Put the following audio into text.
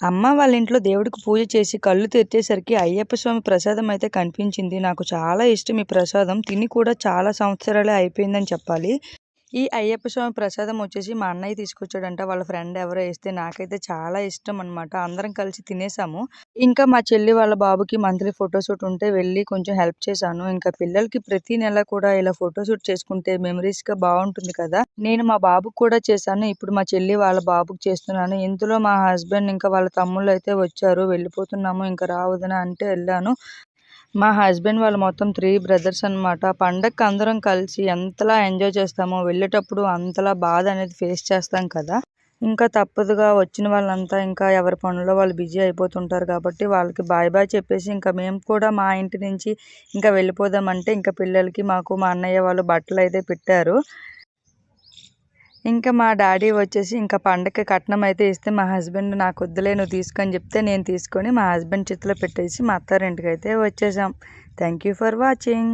అమ్మ వాళ్ళ ఇంట్లో దేవుడికి పూజ చేసి కళ్ళు తెరిచేసరికి అయ్యప్ప స్వామి ప్రసాదం అయితే కనిపించింది. నాకు చాలా ఇష్టం ఈ ప్రసాదం. తిని కూడా చాలా సంవత్సరాలే అయిపోయిందని చెప్పాలి. ఈ అయ్యప్ప స్వామి ప్రసాదం వచ్చేసి మా అన్నయ్య తీసుకొచ్చాడంట. వాళ్ళ ఫ్రెండ్ ఎవరో ఇస్తే నాకైతే చాలా ఇష్టం అనమాట. అందరం కలిసి తినేసాము. ఇంకా మా చెల్లి వాళ్ళ బాబుకి మంత్లీ ఫోటోషూట్ ఉంటే వెళ్ళి కొంచెం హెల్ప్ చేశాను. ఇంకా పిల్లలకి ప్రతి నెల కూడా ఇలా ఫోటోషూట్ చేసుకుంటే మెమరీస్‌గా బావుంటుంది కదా! నేను మా బాబుకి కూడా చేశాను. ఇప్పుడు మా చెల్లి వాళ్ళ బాబుకి చేస్తున్నాను. ఇంతలో మా హస్బెండ్ ఇంకా వాళ్ళ తమ్ముళ్ళైతే వచ్చారు. వెళ్ళిపోతున్నాము ఇంకా రా వదిన అంటే వెళ్ళాను. మా హస్బెండ్ వాళ్ళు మొత్తం 3 బ్రదర్స్ అనమాట. పండగకి అందరం కలిసి ఎంతలా ఎంజాయ్ చేస్తామో వెళ్ళేటప్పుడు అంతలా బాధ అనేది ఫేస్ చేస్తాం కదా! ఇంకా తప్పదుగా వచ్చిన వాళ్ళంతా ఇంకా ఎవరి పనుల్లో వాళ్ళు బిజీ అయిపోతుంటారు కాబట్టి వాళ్ళకి బాయ్ బాయ్ చెప్పేసి ఇంకా మేము కూడా మా ఇంటి నుంచి ఇంకా వెళ్ళిపోదామంటే ఇంకా పిల్లలకి మాకు మా అన్నయ్య వాళ్ళు బట్టలైతే పెట్టారు. ఇంకా మా డాడీ వచ్చేసి ఇంకా పండగకి కట్నం అయితే ఇస్తే మా హస్బెండ్ నాకొద్దులే నువ్వు తీసుకో అని చెప్తే నేను తీసుకొని మా హస్బెండ్ చేతిలో పెట్టేసి మా అత్తారింటికైతే వచ్చేసాం. Thank you for watching.